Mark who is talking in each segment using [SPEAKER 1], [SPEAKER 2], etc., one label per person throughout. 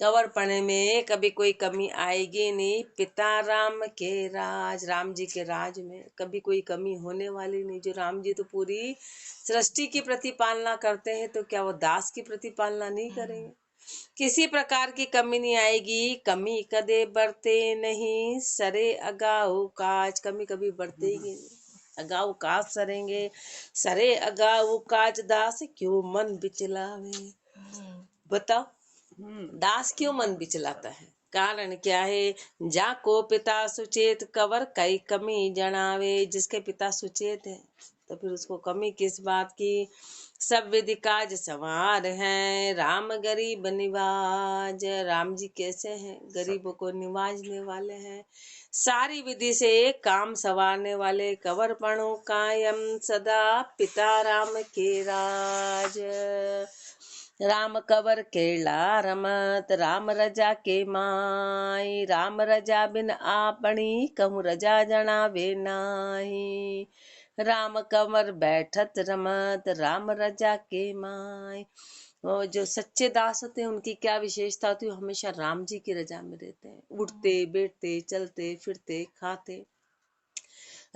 [SPEAKER 1] कंवर पने में कभी कोई कमी आएगी नहीं। पिता राम के राज, राम जी के राज में कभी कोई कमी होने वाली नहीं। जो राम जी तो पूरी सृष्टि की प्रतिपालना करते हैं, तो क्या वो दास की प्रतिपालना नहीं करेंगे? किसी प्रकार की कमी नहीं आएगी। कमी कदे बरते नहीं, सरे अगाऊ काज, कमी कभी बरतेगी नहीं। अगाऊ काज सरेंगे, सरे अगाऊ काज, दास क्यों मन बिचलावे। बताओ, दास क्यों मन बिचलाता है? कारण क्या है? जाको पिता सुचेत कवर कई कमी जनावे। जिसके पिता सुचेत है तो फिर उसको कमी किस बात की? सब विधि काज सवार हैं, राम गरीब निवाज। राम जी कैसे हैं? गरीबों को निवाजने वाले हैं। सारी विधि से काम सवारने वाले, कंवर पणो कायम सदा पिता राम के राज। राम कंवर केला रमत, राम रजा के माई। राम रजा बिन आपनी, कहूँ रजा जनावे नाही। राम कंवर बैठत रमत, राम रजा के माई। और जो सच्चे दास होते हैं उनकी क्या विशेषता होती है? हमेशा राम जी की रजा में रहते हैं, उठते बैठते चलते फिरते खाते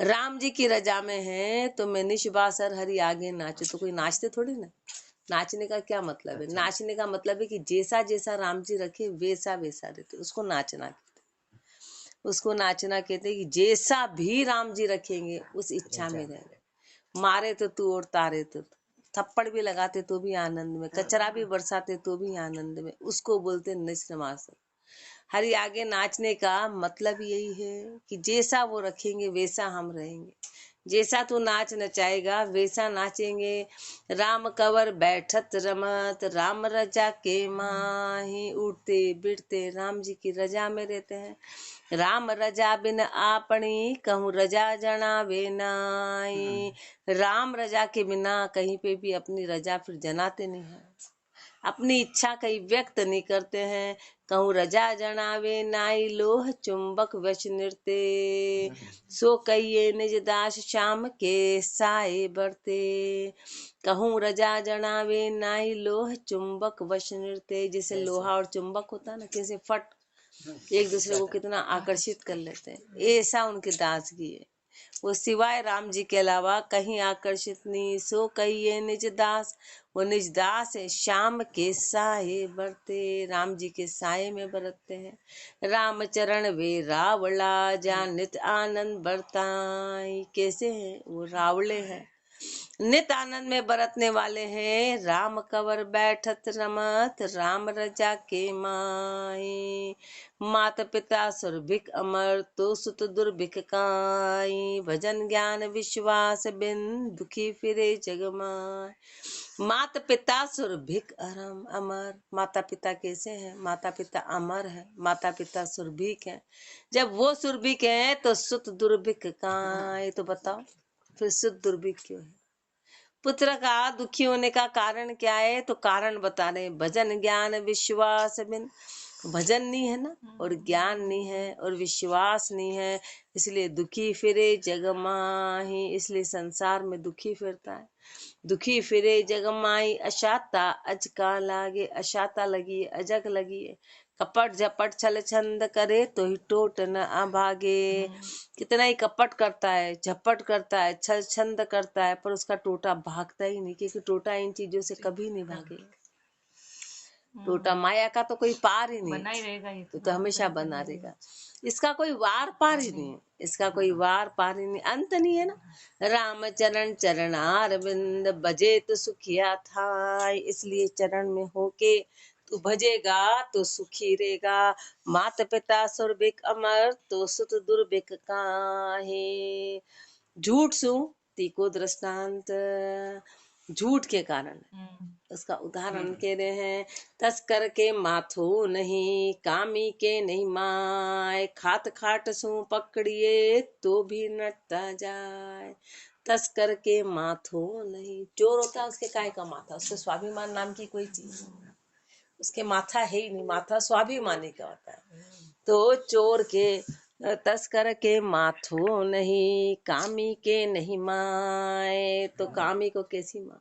[SPEAKER 1] राम जी की रजा में है। तो मैं निशबासर हरि आगे नाचो। तो कोई नाचते थोड़ी ना। नाचने का क्या मतलब है? नाचने का मतलब है कि जैसा जैसा राम जी रखे वैसा वैसा रहते, उसको नाचना कहते। उसको नाचना कहते हैं कि जैसा भी राम जी रखेंगे उस इच्छा में रहे। मारे तो तू और तारे तो थप्पड़ भी लगाते तो भी आनंद में, कचरा भी बरसाते तो भी आनंद में, उसको बोलते निश्रमासन। हरि आगे नाचने का मतलब यही है कि जैसा वो रखेंगे वैसा हम रहेंगे। जैसा तू नाच नचाएगा वैसा नाचेंगे। राम कंवर बैठत रमत, राम रजा के माही। उठते बिरते राम जी की रजा में रहते हैं। राम रजा बिन आपनी, कहूँ रजा जनावे नाई। राम रजा के बिना कहीं पे भी अपनी रजा फिर जनाते नहीं है, अपनी इच्छा कहीं व्यक्त नहीं करते हैं। कहूँ रजा जनावे नाई, लोह चुंबक वश नृत्य। सो कहिए निज दास श्याम के साए बरते। कहूँ रजा जनावे नाई, लोह चुंबक वश नृत्य। जैसे लोहा और चुंबक होता है ना, कैसे फट एक दूसरे को कितना आकर्षित कर लेते हैं, ऐसा उनके दास की है। वो सिवाय राम जी के अलावा कहीं आकर्षित नहीं। सो कहिए निज दास, वो निज दास है श्याम के साए बरते। राम जी के साए में बरतते हैं। राम चरण वे रावला, जा नित आनंद बरताई। कैसे हैं? वो रावले हैं, नित आनंद में बरतने वाले हैं। राम कंवर बैठत रमत, राम रजा के माई। मात पिता सुरभिक अमर, तो सुत दुर्भिक काई। भजन ज्ञान विश्वास बिन, दुखी फिरे जग माय। माता पिता सुरभिक अरम अमर। माता पिता कैसे हैं? माता पिता अमर है, माता पिता सुरभिक है। जब वो सुरभिक है तो सुत दुर्भिक काई। तो बताओ फिर सुत दुर्भिक क्यों है? पुत्र का दुखी होने का कारण क्या है? तो कारण बता रहे, भजन ज्ञान विश्वास बिन। भजन नहीं है ना, और ज्ञान नहीं है, और विश्वास नहीं है, इसलिए दुखी फिरे जग माही। इसलिए संसार में दुखी फिरता है। दुखी फिरे जग माई, अशाता अजका लागे। अशाता लगी, अजक लगी है। कपट झपट छल छंद करे, तो ही टोट न अभागे। कितना ही कपट करता है, झपट करता है, छल छंद करता है, पर उसका टोटा भागता ही नहीं, क्योंकि टोटा इन चीजों से कभी नहीं भागे। टोटा माया का तो कोई पार ही नहीं, बना ही रहेगा ये तो हमेशा बना रहेगा। इसका कोई वार पार ही नहीं, इसका कोई वार पार ही नहीं, अंत नहीं है ना। राम चरण चरणार बिंद, बजे तो सुखिया था। इसलिए चरण में होके तू भजेगा तो सुखी रहेगा। मात पिता सुरभिक अमर, तो सुत दुर्भिक काहे। झूठ सु तीको दृष्टांत, झूठ के कारण उसका उदाहरण कह रहे हैं। तस्कर के माथो नहीं, कामी के नहीं माय। खाट खाट सु पकड़िए, तो भी नटता जाए। तस्कर के माथो नहीं, चोर होता है उसके काय का माथा, उसके स्वाभिमान नाम की कोई चीज, उसके माथा है ही नहीं, माथा स्वाभिमानी का होता है। तो चोर के तस्कर के माथो नहीं, कामी के नहीं माए। तो कामी को कैसी माँ?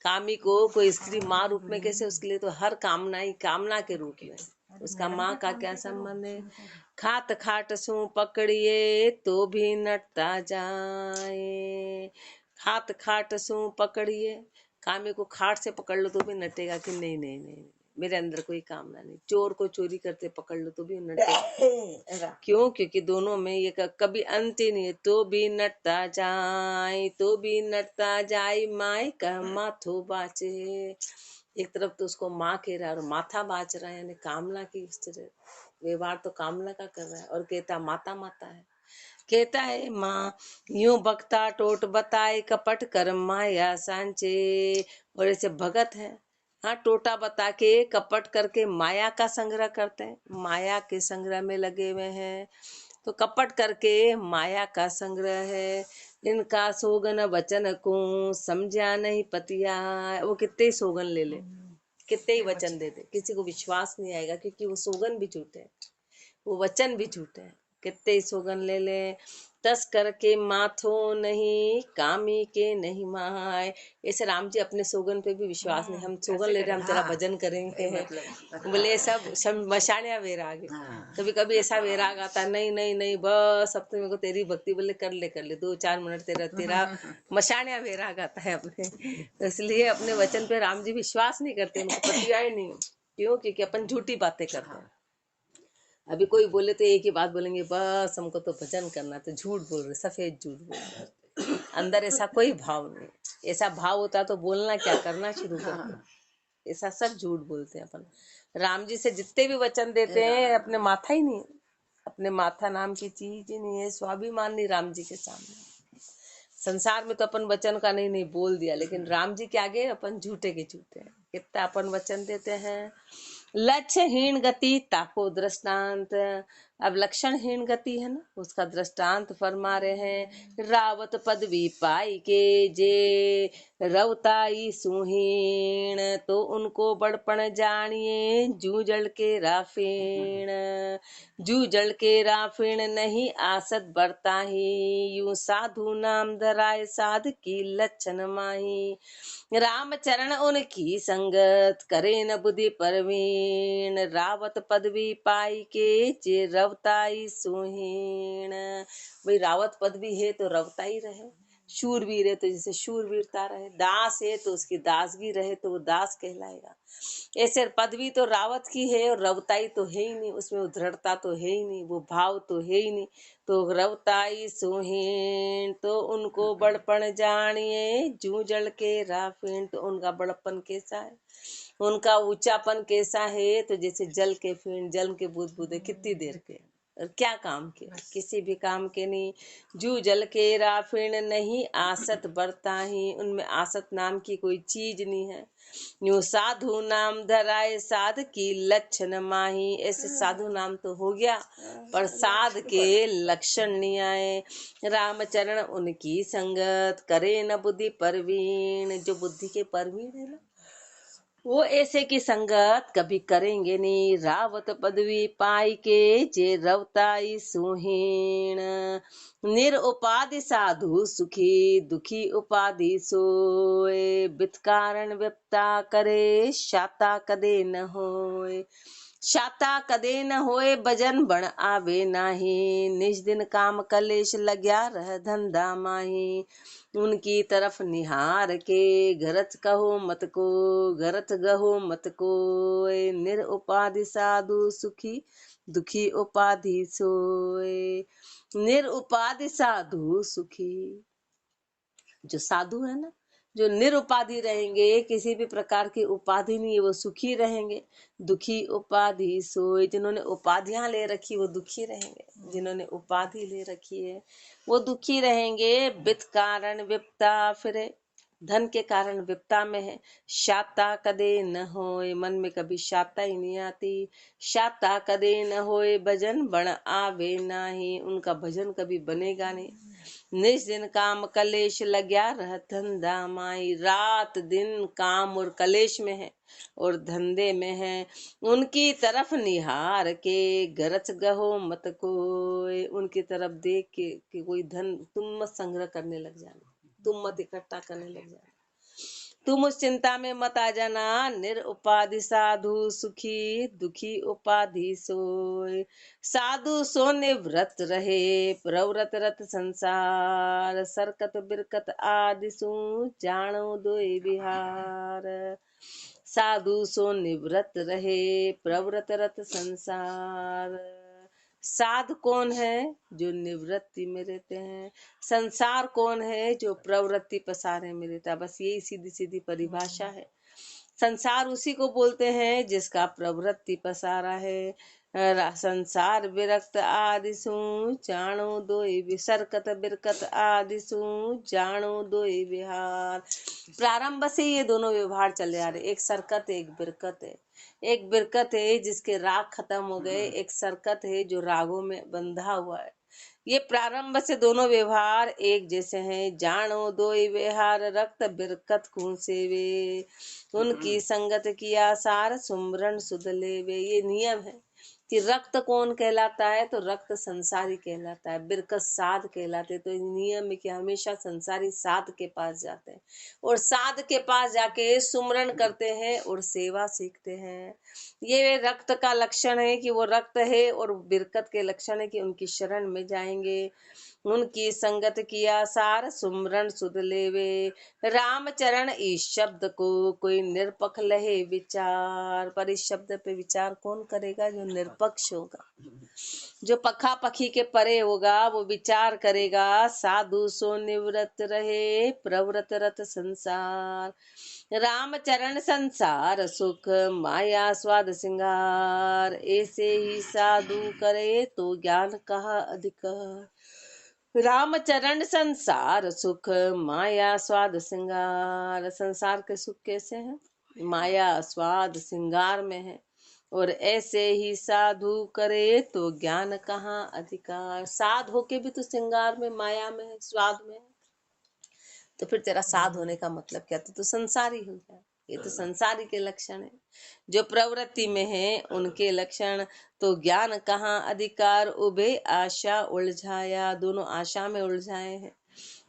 [SPEAKER 1] कामी को कोई स्त्री माँ रूप में कैसे, उसके लिए तो हर कामना ही कामना के रूप में, उसका माँ का क्या संबंध है। खाट खाट सू पकड़िए तो भी नटता जाए, खाट खाट सू पकड़िए, कामी को खाट से पकड़ लो तो भी नटेगा कि नहीं नहीं नहीं, मेरे अंदर कोई कामना नहीं। चोर को चोरी करते पकड़ लो तो भी नटेगा। क्यों? क्योंकि दोनों में ये कभी अंत ही नहीं है। तो भी नटता जाए, तो भी नटता जाए, माए का माथो बाचे। एक तरफ तो उसको माँ कह रहा है और माथा बाच रहा है, यानी कामना की उस तरह व्यवहार तो कामना का कर रहा है, और कहता माता माता है। कहता है माँ यूं बकता टोट बताए, कपट कर माया सांचे। और ऐसे भगत है, हाँ, टोटा बता के कपट करके माया का संग्रह करते हैं, माया के संग्रह में लगे हुए हैं। तो कपट करके माया का संग्रह है। इनका सोगन वचन को समझा नहीं पतिया। वो कितने ही सोगन ले ले, कितने ही वचन दे दे, किसी को विश्वास नहीं आएगा, क्योंकि वो सोगन भी झूठे हैं, वो वचन भी झूठे हैं। कितने ही सोगन ले ले, तस करके माथो नहीं, कामी के नहीं माय। ऐसे राम जी अपने सोगन पे भी विश्वास नहीं, हम सोगन ले रहे, हम तेरा भजन करेंगे, बोले सब मशानिया वैराग। कभी कभी ऐसा वैराग आता, नहीं नहीं नहीं बस अब तो मेरे को तेरी भक्ति, बोले कर ले 2-4 मिनट, तेरा तेरा मशानिया वैराग आता है अपने। तो इसलिए अपने वचन पे राम जी विश्वास नहीं करते, उनको पतिया ही नहीं। क्यों? क्योंकि अपन झूठी बातें करते हैं। अभी कोई बोले तो एक ही बात बोलेंगे, बस हमको तो भजन करना, तो झूठ बोल रहे, सफेद झूठ बोल रहे। अंदर ऐसा कोई भाव नहीं। ऐसा भाव होता तो बोलना क्या, करना शुरू करते। ऐसा सब झूठ बोलते हैं अपन। राम जी से जितने भी वचन देते हैं, अपने माथा ही नहीं, अपने माथा नाम की चीज ही नहीं है, स्वाभिमान नहीं राम जी के सामने। संसार में तो अपन वचन का नहीं नहीं बोल दिया, लेकिन राम जी के आगे अपन झूठे के झूठे हैं। कितना अपन वचन देते हैं। लक्ष्यहीन गति ताको दृष्टांत। अब लक्षणहीन गति है ना, उसका दृष्टांत फरमा रहे हैं। रावत पदवी पाई के जे रवताई सुहीण, तो उनको बड़पण जानिए जूजल के राफीण। जूजल के राफीण नहीं आसत बरता ही, यूं साधु नाम धराए साध की लक्षण माही। राम चरण उनकी संगत करे न बुद्धि परवीण, रावत पदवी पाई के चे रवताई सुहीण। भाई रावत पदवी है तो रवताई रहे, शूरवीर है तो जैसे शूरवीरता रहे, दास है तो उसकी दासगी रहे तो वो दास कहलाएगा। ऐसे पदवी तो रावत की है और रवताई तो है ही नहीं, उसमें वो दृढ़ता तो है ही नहीं, वो भाव तो है ही नहीं। तो रवताई सुहीन, तो उनको बड़पन जानिए जूजल के राफीन। तो उनका बड़पन कैसा है, उनका ऊंचापन कैसा है, तो जैसे जल के फीण, जल के बूंद बूंदे कितनी देर के, और क्या काम के, किसी भी काम के नहीं। जू जल के राफीण नहीं आसत बरता ही, उनमें आसत नाम की कोई चीज नहीं है। न्यू साधु नाम धराए साध की लक्षण माही। ऐसे साधु नाम तो हो गया, पर साध के लक्षण नहीं आए। रामचरण उनकी संगत करे न बुद्धि परवीण, जो बुद्धि के परवीण है ना, वो ऐसे की संगत कभी करेंगे नहीं। रावत पदवी पाई के जे रवताई सुहीण, निरुपाधि साधु सुखी दुखी उपाधि सोए। बित कारण विपता करे शाता कदे न होए, शाता कदे न होए भजन बण आवे नाही। निज दिन काम कलेश लग्या रह धंधा माही। उनकी तरफ निहार के घरत कहो मत को, घरत गहो मत को। निरुपाधि साधु सुखी दुखी उपाधि सोए। निरुपाधि साधु सुखी, जो साधु है ना, जो निरुपाधि रहेंगे, किसी भी प्रकार की उपाधि नहीं है, वो सुखी रहेंगे। दुखी उपाधि सोए, जिन्होंने उपाधियां ले रखी वो दुखी रहेंगे, जिन्होंने उपाधि ले रखी है वो दुखी रहेंगे। वित्त कारण विपता फिरे, धन के कारण विपता में है। शाता कदे न होए, मन में कभी शाता ही नहीं आती। शाता कदे न होए भजन बण आवे नाही, उनका भजन कभी बनेगा नहीं। निज दिन काम कलेश लग्या रह धंधा माई, रात दिन काम और कलेश में है और धंधे में है। उनकी तरफ निहार के गरज गहो मत कोय, उनकी तरफ देख के कि कोई धन तुम मत संग्रह करने लग जाना, तुम मत इकट्ठा करने लग जाना। तुम उस चिंता में मत आ जाना, निरुपाधि साधु सुखी, दुखी उपाधि सोय। साधु सो निवृत रहे, प्रवृत रत संसार, सरकत बिरकत आदि सु, जानो दोय बिहार। साधु सो निवृत रहे, प्रवृत रत संसार। साध कौन है? जो निवृत्ति में रहते हैं। संसार कौन है? जो प्रवृत्ति पसारे में रहता है। बस यही सीधी सीधी परिभाषा है। संसार उसी को बोलते हैं जिसका प्रवृत्ति पसारा है। संसार विरक्त आदिसु, जानो दोय, सरकत बिरकत आदिसु, जानो दोय विहार। प्रारंभ से ये दोनों व्यवहार चले आ रहे। एक सरकत है, एक बिरकत है। एक बिरकत है जिसके राग खत्म हो गए, एक सरकत है जो रागों में बंधा हुआ है। ये प्रारंभ से दोनों व्यवहार एक जैसे हैं। जानो दोय व्यवहार, रक्त बिरकत खून सेवे, उनकी संगत किया सार, सुमरन सुध लेवे। ये नियम है कि रक्त कौन कहलाता है? तो रक्त संसारी कहलाता है, बिरकत साध कहलाते। तो नियम है कि हमेशा संसारी साध के पास जाते हैं और साध के पास जाके सुमरन करते हैं और सेवा सीखते हैं। ये रक्त का लक्षण है कि वो रक्त है, और बिरकत के लक्षण है कि उनकी शरण में जाएंगे। उनकी संगत किया सार, सुमरन सुध लेवे। राम चरण इस शब्द को कोई निरपक्ष लहे विचार। पर इस शब्द पे विचार कौन करेगा? जो निरपक्ष होगा, जो पखा पखी के परे होगा, वो विचार करेगा। साधु सो निवृत्त रहे, प्रवृत रत संसार। राम चरण संसार सुख, माया स्वाद सिंगार। ऐसे ही साधु करे तो ज्ञान कहा अधिकार। राम चरण संसार सुख, माया स्वाद सिंगार। संसार के सुख कैसे हैं? माया स्वाद सिंगार में है। और ऐसे ही साधु करे तो ज्ञान कहाँ अधिकार। साध होके भी तो सिंगार में, माया में है, स्वाद में है। तो फिर तेरा साध होने का मतलब क्या? तो संसारी हो गया। ये तो संसारी के लक्षण है। जो प्रवृत्ति में है उनके लक्षण। तो ज्ञान कहाँ अधिकार, उभे आशा उलझाया। दोनों आशा में उलझाए हैं।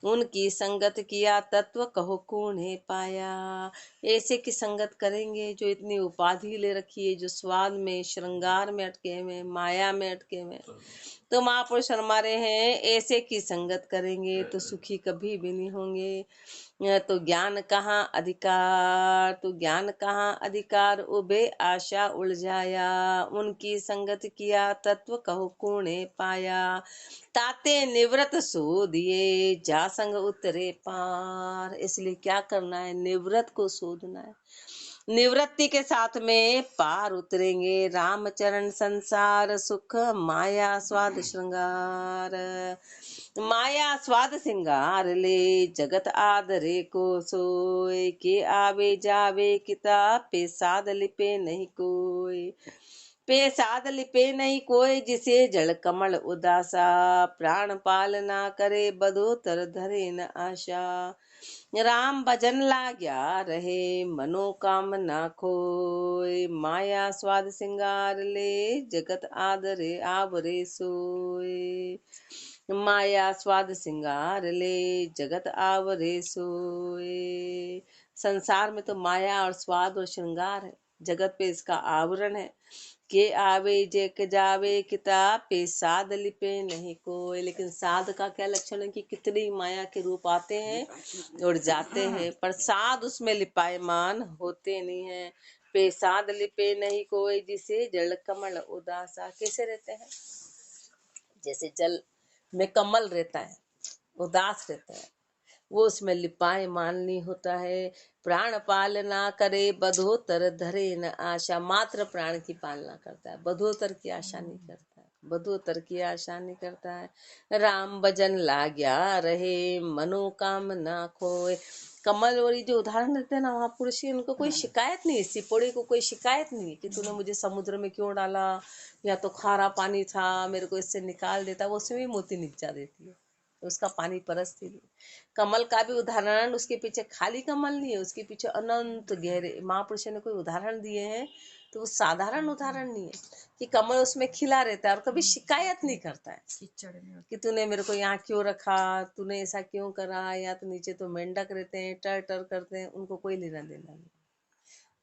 [SPEAKER 1] उनकी संगत किया तत्व, कहो कौने पाया। ऐसे की संगत करेंगे जो इतनी उपाधि ले रखी है, जो स्वाद में, श्रृंगार में अटके हुए, माया में अटके हुए। तो महापुरुष फरमा रहे हैं ऐसे की संगत करेंगे तो सुखी कभी भी नहीं होंगे। तो ज्ञान कहाँ अधिकार, तो ज्ञान कहाँ अधिकार, उभे आशा उलझाया। उनकी संगत किया तत्व, कहो कौने पाया। ताते निवृत सो दिए, जा संग उतरे पार। इसलिए क्या करना है? निवृत को शोधना है। निवृत्ति के साथ में पार उतरेंगे। रामचरण संसार सुख, माया स्वाद श्रृंगार। माया स्वाद सिंगार ले, जगत आदरे को सोए। के आवे जावे किताब, पे साध लिपे नहीं कोई। पे साध लिपे नहीं कोई, जिसे जड़ कमल उदासा। प्राण पालना करे, बधोतर धरे न आशा। राम भजन लाग्या रहे, मनोकामना खोए। माया स्वाद सिंगार ले, जगत आदरे आवरे सोए। माया स्वाद सिंगार ले, जगत आवरे सोए। संसार में तो माया और स्वाद और श्रृंगार है, जगत पे इसका आवरण है। के आवे जेक जावे किताब, पे साध लिपे नहीं कोई। लेकिन साध का क्या लक्षण है कि कितनी माया के रूप आते हैं और जाते हैं, पर साध उसमें लिपायमान होते नहीं है। पे साध लिपे नहीं कोई, जिसे जल कमल उदासा। कैसे रहते हैं? जैसे जल में कमल रहता है, उदास रहता है, वो उसमें लिपायमान नहीं होता है। प्राण पालना करे, बधोतर धरे न आशा। मात्र प्राण की पालना करता है, बधोतर की आशा नहीं करता है, बधोतर की आशा नहीं करता है। राम भजन लाग्या रहे, मनोकामना खोए। कमल और ये जो उदाहरण देते हैं ना महापुरुष, उनको कोई शिकायत नहीं है, सिपोड़ी को कोई शिकायत नहीं है कि तूने मुझे समुद्र में क्यों डाला, या तो खारा पानी था मेरे को इससे निकाल देता। वो उसमें भी मोती निपचा देती है, उसका पानी परसती नहीं। कमल का भी उदाहरण, उसके पीछे खाली कमल नहीं है, उसके पीछे अनंत गहरे महापुरुषों ने कोई उदाहरण दिए हैं तो वो साधारण उदाहरण नहीं है कि कमल उसमें खिला रहता है और कभी शिकायत नहीं करता है कि तूने मेरे को यहाँ क्यों रखा, तूने ऐसा क्यों करा, या तो नीचे तो मेंढक रहते हैं, टर टर करते हैं, उनको कोई लेना देना नहीं।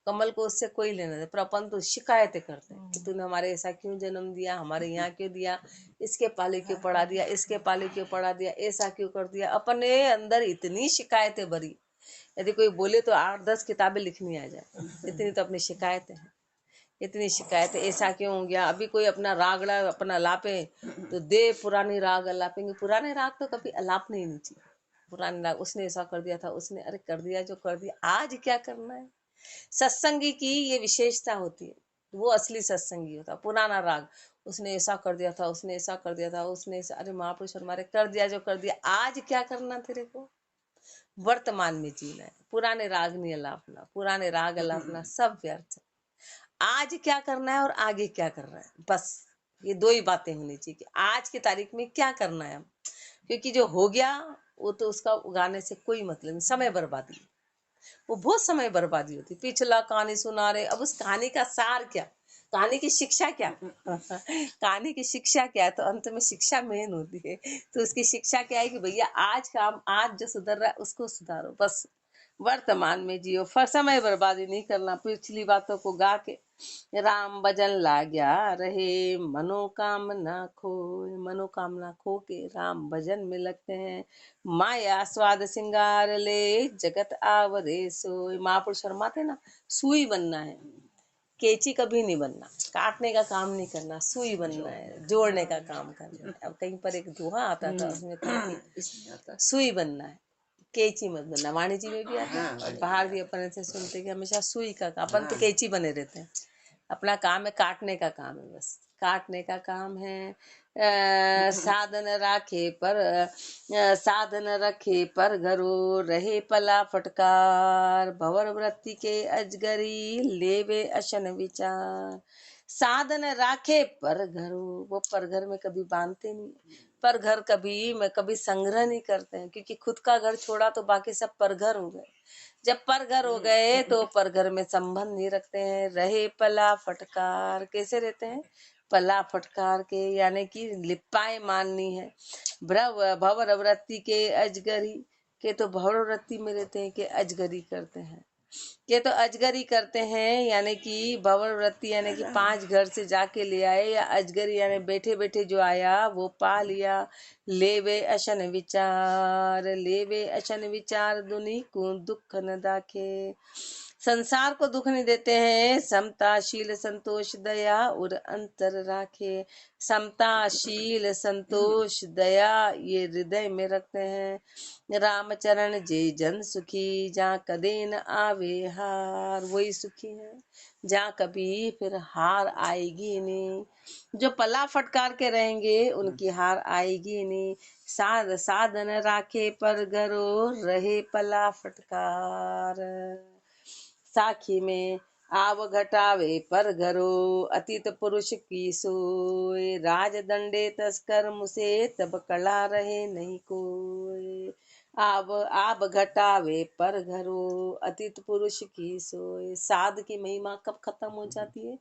[SPEAKER 1] कमल को उससे कोई लेना नहीं, पर अपन तो शिकायतें करते हैं कि तूने हमारे ऐसा क्यों जन्म दिया, हमारे यहाँ क्यों दिया, इसके पाले क्यों पढ़ा दिया, इसके पाले क्यों पढ़ा दिया, ऐसा क्यों कर दिया। अपने अंदर इतनी शिकायतें भरी, यदि कोई बोले तो 8-10 किताबें लिखनी आ जाए, इतनी तो अपनी शिकायतें हैं। इतनी शिकायतें, ऐसा क्यों हो गया। अभी कोई अपना रागड़ा अपना लापे तो दे पुरानी राग अलापेंगे। पुराने राग तो कभी अलापने ही नहीं चाहिए। पुराने राग, उसने ऐसा कर दिया था, उसने अरे कर दिया जो कर दिया, आज क्या करना है। सत्संगी की ये विशेषता होती है, वो असली सत्संगी होता। पुराना राग, उसने ऐसा कर दिया था, उसने ऐसा कर दिया था, उसने ऐसा, अरे महापुरुष हमारे कर दिया जो कर दिया, आज क्या करना तेरे को। वर्तमान में जीना है, पुराने राग नहीं अलापना, पुराने राग अलापना सब व्यर्थ है। आज क्या करना है और आगे क्या करना है, बस ये दो ही बातें होनी चाहिए कि आज की तारीख में क्या करना है हम। क्योंकि जो हो गया वो तो उसका उगाने से कोई मतलब नहीं, समय बर्बादी, वो बहुत समय बर्बादी होती। पिछला कहानी सुना रहे, अब उस कहानी का सार क्या, कहानी की शिक्षा क्या कहानी की शिक्षा क्या है, तो अंत में शिक्षा मेन होती है। तो उसकी शिक्षा क्या है कि भैया आज काम, आज जो सुधर रहा है उसको सुधारो, बस वर्तमान में जियो, फिर समय बर्बादी नहीं करना। पिछली बातों को गा के राम भजन लाग्या रहे, मनोकामना खोए, मनोकामना खो के राम भजन में लगते हैं। माया स्वाद सिंगार ले, जगत आवरे सोए। महापुरुष शर्माते ना, सुई बनना है, केची कभी नहीं बनना, काटने का काम नहीं करना, सुई बनना है, जोड़ने का काम करना है। अब कहीं पर एक दोहा आता था, उसमें था सुई बनना है, केची मत बनना। वाणी जी में भी आता है और बाहर भी अपन ऐसे सुनते कि हमेशा सुई का काम, अपन तो केची बने रहते हैं। अपना काम है, काटने का काम है, बस काटने का काम है। साधन राखे पर साधन रखे पर घरो, रहे पला फटकार, भवर वृत्ति के अजगरी, लेवे अशन विचार। साधन राखे पर घरो, वो पर घर में कभी बांधते नहीं, पर घर कभी संग्रह नहीं करते हैं, क्योंकि खुद का घर छोड़ा तो बाकी सब पर घर हो गए। जब पर घर हो गए तो पर घर में संबंध नहीं रखते हैं। रहे पला फटकार, कैसे रहते हैं, पला फटकार के, यानी कि लिपाए माननी है। भवर वृत्ति के अजगरी के, तो भवर वृत्ति में रहते हैं कि अजगरी करते हैं, ये तो अजगरी करते हैं, यानी कि भवर वृत्ति यानी कि 5 घर से जाके ले आए, या अजगरी यानी बैठे बैठे जो आया वो पा लिया। लेवे अशन विचार, लेवे अशन विचार, दुनी को दुख न दाखे। संसार को दुख नहीं देते हैं। समता शील संतोष दया और अंतर राखे। समता शील संतोष दया ये हृदय में रखते हैं। रामचरण जय जन सुखी, जहाँ कदे न आवे हार, वही सुखी है जहाँ कभी फिर हार आएगी नहीं। जो पला फटकार के रहेंगे उनकी हार आएगी नहीं। साधन राखे पर घरो, रहे पला फटकार। साखी में आव घटावे पर घरो, अतीत पुरुष की सोय। राज दंडे तस्कर मुसे, तब कला रहे नहीं कोय। आब घटावे पर घरो, अतीत पुरुष की सोय। साध की महिमा कब खत्म हो जाती है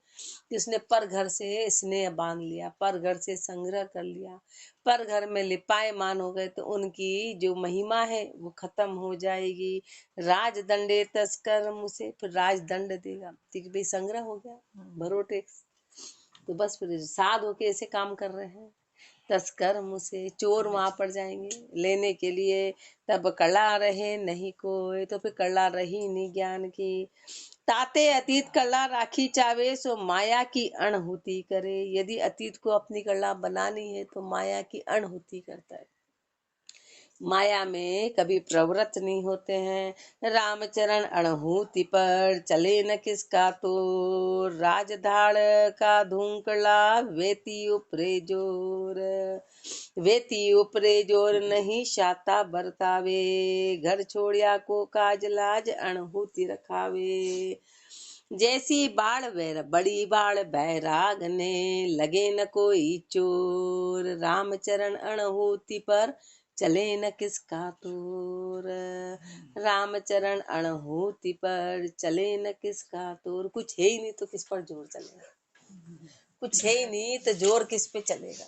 [SPEAKER 1] कि उसने पर घर से स्नेह बांध लिया, पर घर से संग्रह कर लिया, पर घर में लिपाए मान हो गए, तो उनकी जो महिमा है वो खत्म हो जाएगी। राज दंडे तस्कर मुझसे, फिर राज दंड देगा कि भाई संग्रह हो गया, भरो टैक्स, तो बस फिर साध होके ऐसे काम कर रहे हैं। तस्कर मुझसे, चोर वहां पड़ जाएंगे लेने के लिए। तब कला रहे नहीं कोई, तो फिर कला रही नहीं ज्ञान की। ताते अतीत कला राखी चावे, सो माया की अणहुति करे। यदि अतीत को अपनी कला बनानी है तो माया की अणहुति करता है। माया में कभी प्रवृत्त नहीं होते हैं। रामचरण अणहुति पर चले न किसका तो, राजधाड़ का धूंकला वेती उपरे जोर। वेती उपरे जोर नहीं शाता बरतावे, घर छोड़िया को काज लाज अणहुति रखावे। जैसी बाढ़ वैर बड़ी बाढ़ बैराग ने, लगे न कोई चोर। रामचरण अणहुति पर चले न किसका तोर। रामचरण अणहोती पर चले न किसका तोर। कुछ है ही नहीं तो किस पर जोर चलेगा, कुछ है ही नहीं तो जोर किस पे चलेगा,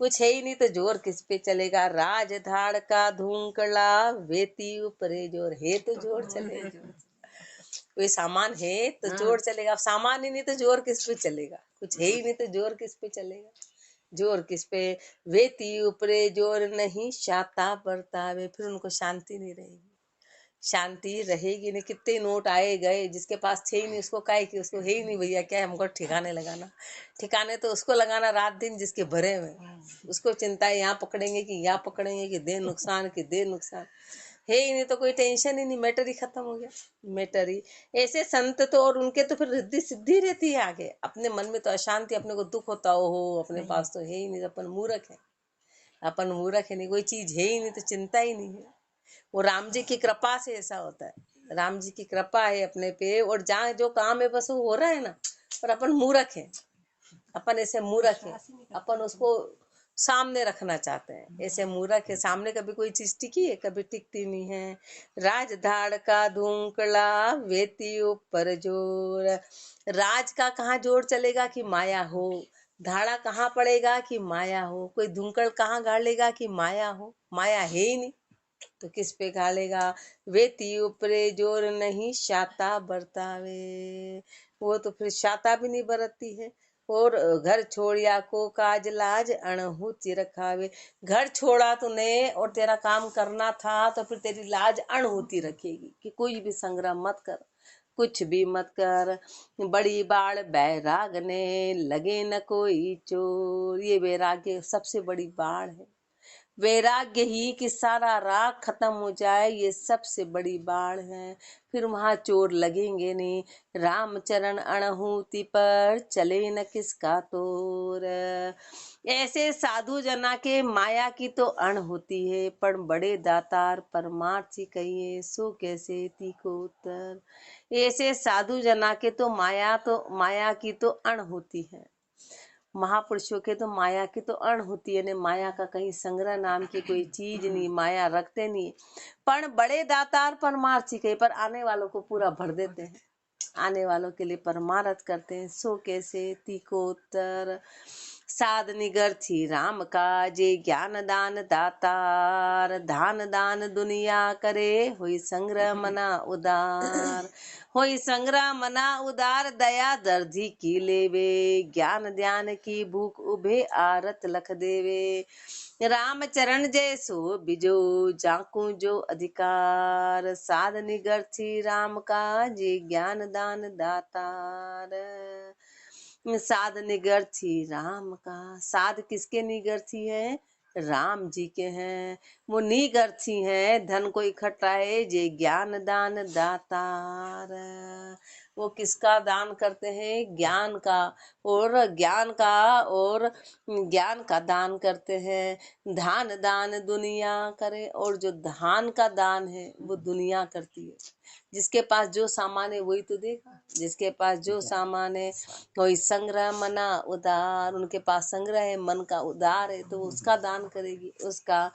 [SPEAKER 1] कुछ है ही नहीं तो जोर किस पे चलेगा। राज धाड़ का धूंकला वेती ऊपरे जोर, है तो जोर चलेगा। कोई सामान है तो जोर चलेगा, अब सामान ही नहीं तो जोर किस पे चलेगा, कुछ है ही नहीं तो जोर किस पे चलेगा, जोर किस पे। वेती ऊपरे जोर नहीं शाता बरतावे, फिर उनको शांति नहीं रहेगी, शांति रहेगी नहीं। कितने नोट आए गए, जिसके पास थे ही नहीं उसको काहे कि उसको है ही नहीं भैया, क्या है हमको ठिकाने लगाना, ठिकाने तो उसको लगाना रात दिन जिसके भरे में, उसको चिंता है यहाँ पकड़ेंगे कि यहाँ पकड़ेंगे, कि दे नुकसान कि दे नुकसान, है ही नहीं तो कोई टेंशन ही नहीं, मैटर ही खत्म हो गया, मैटर ही। ऐसे संत तो और उनके तो फिर रिद्धि सिद्धि रहती है आगे। अपने मन में तो अशांति, अपने को दुख होता हो अपने पास तो है ही नहीं, अपन मूर्ख है, अपन मूर्ख है, नहीं कोई चीज है ही नहीं तो चिंता ही नहीं है। वो राम जी की कृपा से ऐसा होता है, राम जी की कृपा है अपने पे, और जहाँ जो काम है बस वो हो रहा है ना, पर अपन मूर्ख है, अपन ऐसे मूर्ख है, अपन उसको सामने रखना चाहते हैं, ऐसे मूर्ख है, सामने कभी कोई चीज टिकी है, कभी टिकती नहीं है। राज धाड़ का धूंकला वेती ऊपर जोर। राज का कहाँ जोर चलेगा कि माया हो, धाड़ा कहाँ पड़ेगा कि माया हो, कोई धूंकड़ कहाँ गाड़ लेगा कि माया हो, माया है ही नहीं तो किस पे घालेगा। वेती ऊपरे जोर नहीं शाता बरतावे, वो तो फिर शाता भी नहीं बरतती है। और घर छोड़िया को काज लाज अणहुति रखावे, घर छोड़ा तूने और तेरा काम करना था तो फिर तेरी लाज अणहुति रखेगी कि कोई भी संग्राम मत कर, कुछ भी मत कर। बड़ी बाढ़ बैराग ने लगे न कोई चोर, ये वैराग्य सबसे बड़ी बाढ़ है, वैराग्य ही कि सारा राग खत्म हो जाए, ये सबसे बड़ी बाढ़ है, फिर वहां चोर लगेंगे नहीं। रामचरण अणहुति पर चले न किसका तोर। ऐसे साधु जना के माया की तो अण होती है, पर बड़े दातार परमार्थी कहिए सो कैसे तीको उत्तर। ऐसे साधु जना के तो माया की तो अण होती है, महापुरुषों के तो माया की तो अण होती है ने, माया का कहीं संग्रह नाम की कोई चीज नहीं, माया रखते नहीं। पर बड़े दातार परमार्थी के, पर आने वालों को पूरा भर देते हैं, आने वालों के लिए परमारथ करते हैं सो कैसे तीकोत्तर। साध निगर थी राम काजे ज्ञान दान दातार, धान दान दुनिया करे हुई संग्रह मना उदार, होई संग्रह मना उदार दया दर्जी की लेवे, ज्ञान ध्यान की भूख उभे आरत लख देवे। राम चरण जैसो बिजो जाकू जो अधिकार, साध निगर थी राम का जे ज्ञान दान दातार। साध निगर थी राम का, साध किसके निगर थी है, राम जी के हैं, वो निगर थी हैं धन को इकट्ठा है जे ज्ञान दान दातार। वो किसका दान करते हैं, ज्ञान का, और ज्ञान का, और ज्ञान का दान करते हैं। धान दान दुनिया करे, और जो धान का दान है वो दुनिया करती है, जिसके पास जो सामान है वही तो देगा, जिसके पास जो सामान है वही संग्रह मना उदार, उनके पास संग्रह है, मन का उदार है तो उसका दान करेगी, उसका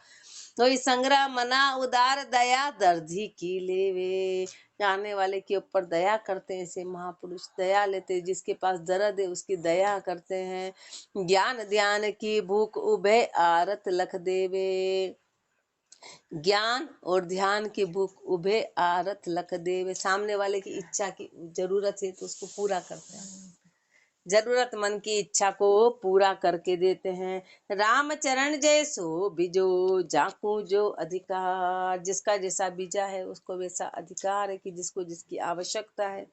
[SPEAKER 1] तो इस संग्रह मना उदार दया दर्जी की लेवे। आने वाले के ऊपर दया करते हैं ऐसे महापुरुष, दया लेते, जिसके पास दर्द है उसकी दया करते हैं। ज्ञान ध्यान की भूख उभे आरत लख देवे, ज्ञान और ध्यान की भूख उभे आरत लख देवे, सामने वाले की इच्छा की जरूरत है तो उसको पूरा करते हैं, जरूरतमंद की इच्छा को पूरा करके देते हैं। राम चरण जैसो बिजो जाकू जो अधिकार, जिसका जैसा बीजा है उसको वैसा अधिकार है कि जिसको जिसकी आवश्यकता है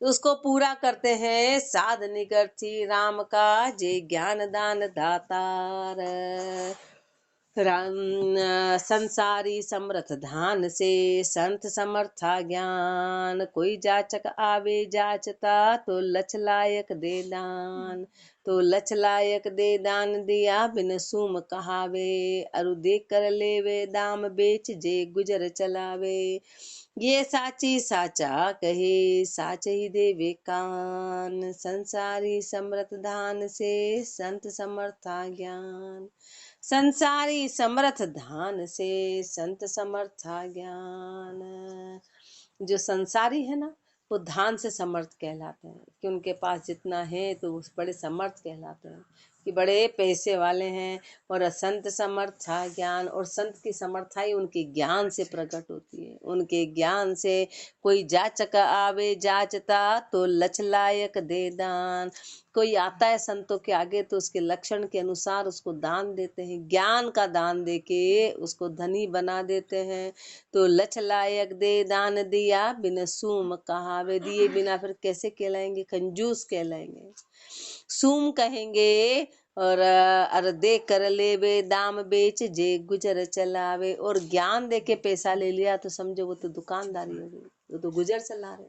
[SPEAKER 1] उसको पूरा करते हैं। साध निगर थी राम का जे ज्ञान दान दातार, राम संसारी समर्थ धान से संत समर्था ज्ञान, कोई जाचक आवे जाचता तो लच लायक दे दान। तो लच लायक दे दान दिया बिन सूम कहावे, अरु दे कर लेवे दाम बेच जे गुजर चलावे। ये साची साचा कहे साच ही देवे कान, संसारी समरथ धान से संत समर्था ज्ञान। संसारी समर्थ धान से संत समर्था ज्ञान। जो संसारी है ना वो धान से समर्थ कहलाते हैं, कि उनके पास जितना है तो उस बड़े समर्थ कहलाते हैं, कि बड़े पैसे वाले हैं। और संत समर्था ज्ञान, और संत की समर्थाई उनके ज्ञान से प्रकट होती है। उनके ज्ञान से कोई जाचक आवे जाचता, तो लचलायक दे दान। कोई आता है संतों के आगे तो उसके लक्षण के अनुसार उसको दान देते हैं, ज्ञान का दान देके उसको धनी बना देते हैं। तो लचलायक दे दान दिया बिन सूम कहावे, दिए बिना फिर कैसे कहलाएंगे, कंजूस कहलाएंगे, सूम कहेंगे। और दे कर लेवे दाम बेच जे गुजर चलावे, और ज्ञान दे के पैसा ले लिया तो समझो वो तो दुकानदारी हो गई, वो तो गुजर चला रहे,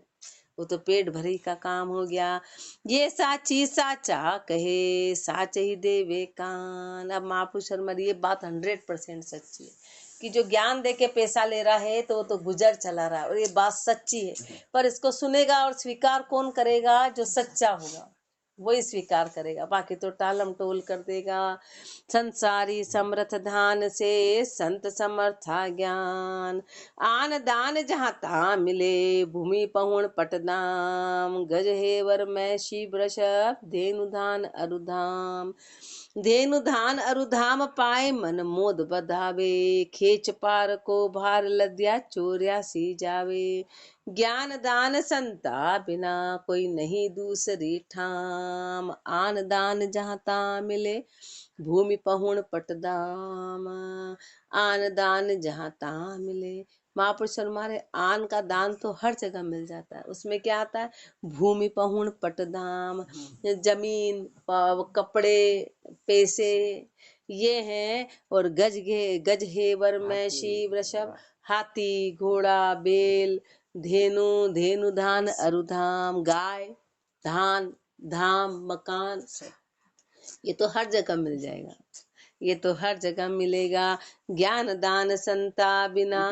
[SPEAKER 1] वो तो पेट भरी का काम हो गया। ये साची साचा कहे साच ही देवे कान। अब महापुरुष शर्मा ये बात 100% सच्ची है, कि जो ज्ञान दे के पैसा ले रहा है तो वो तो गुजर चला रहा है, और ये बात सच्ची है। पर इसको सुनेगा और स्वीकार कौन करेगा, जो सच्चा होगा वही स्वीकार करेगा, बाकी तो टालम टोल कर देगा। संसारी समर्थ धान से संत समर्था ज्ञान, आन दान जहाँ ता मिले भूमि पहुण पटदाम। गज हेवर में शी वृषभ धेनु धान अरुधाम, धेनु धान अरुधाम पाए मन मोद बधावे। खेच पार को भार लद्या चोर्यासी जावे, ज्ञान दान संता बिना कोई नहीं दूसरी ठाम। आन दान जहाँ ता मिले भूमि पहुण पटदाम, आन दान जहाँ ता मिले। महापुरुष हमारे आन का दान तो हर जगह मिल जाता है, उसमें क्या आता है, भूमि पहुण पटदाम, जमीन कपड़े पैसे ये हैं। और गज हेवर में शी वृषभ, हाथी घोड़ा बेल, धेनु धेनु धान अरुधाम, गाय धान धाम मकान, ये तो हर जगह मिल जाएगा, ये तो हर जगह मिलेगा। ज्ञान दान संता बिना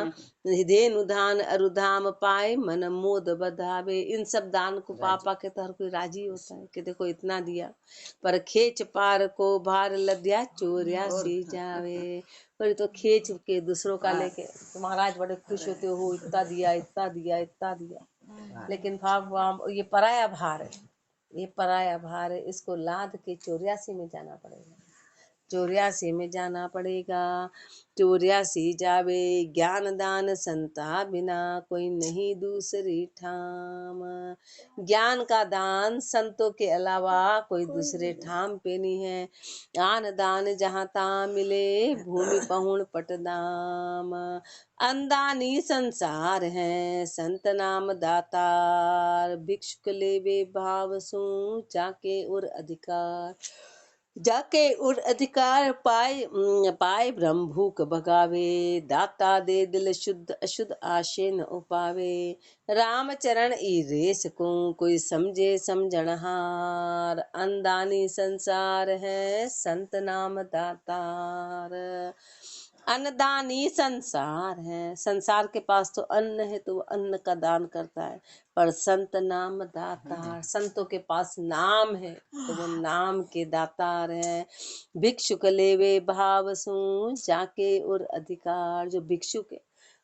[SPEAKER 1] धेनु धान अरुधाम पाए मन मोद बधावे। इन सब दान को पापा के तो हर कोई राजी होता है कि देखो इतना दिया, पर खेच पार को भार लद्या चोरिया सी जावे। पर तो खेच के दूसरों का लेके तो महाराज बड़े खुश होते हो, इतना दिया इतना दिया इतना दिया, लेकिन ये पराया भार है, ये पराया भार है। इसको लाद के 84 में जाना पड़ेगा, 84 में जाना पड़ेगा। 84 जावे ज्ञान दान संता बिना कोई नहीं दूसरी ठाम। ज्ञान का दान संतों के अलावा कोई दूसरे ठाम पे नहीं है। आन दान जहाँ ता मिले भूमि पहुण पटदाम। अंदानी संसार है संत नाम दातार, भिक्षुक लेवे भाव सू जाके और अधिकार। जाके और अधिकार पाए ब्रह्म भूख भगावे। दाता दे दिल शुद्ध अशुद्ध आशे न उपावे। राम चरण ई रेस को कोई समझे समझनहार। अंदानी संसार है संत नाम दातार। अन्नदानी संसार है, संसार के पास तो अन्न है तो वो अन्न का दान करता है, पर संत नाम दातार, संतों के पास नाम है तो वो नाम के दातार है। भिक्षुक लेवे भाव सू जाके और अधिकार। जो भिक्षुक है,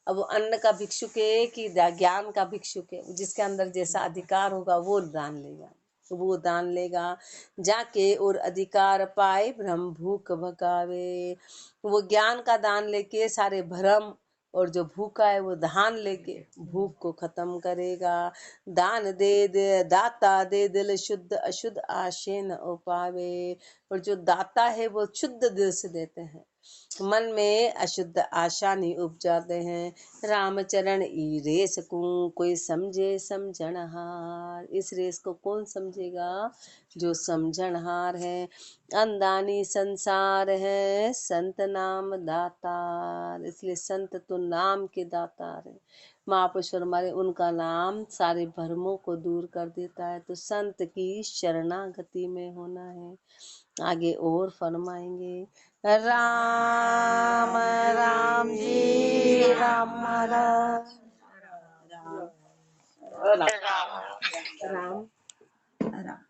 [SPEAKER 1] अब वो अन्न का भिक्षुक है कि ज्ञान का भिक्षुक है, जिसके अंदर जैसा अधिकार होगा वो दान लेगा, वो दान लेगा। जाके और अधिकार पाए ब्रह्म भूख भगावे। वो ज्ञान का दान लेके सारे भ्रम और जो भूखा है वो धान लेके भूख को खत्म करेगा। दान दे दाता दे दिल शुद्ध अशुद्ध आशे न उपावे। और जो दाता है वो शुद्ध दिल से देते हैं, मन में अशुद्ध आशा नहीं उपजाते हैं। रामचरण ई रेस को कोई समझे समझनहार। इस रेस को कौन समझेगा? जो समझनहार है। अंदानी संसार है संत नाम दातार। इसलिए संत तो नाम के दातार है। महापुरुष हमारे, उनका नाम सारे भ्रमों को दूर कर देता है। तो संत की शरणागति में होना है। आगे और फरमाएंगे। राम राम जी राम राम राम।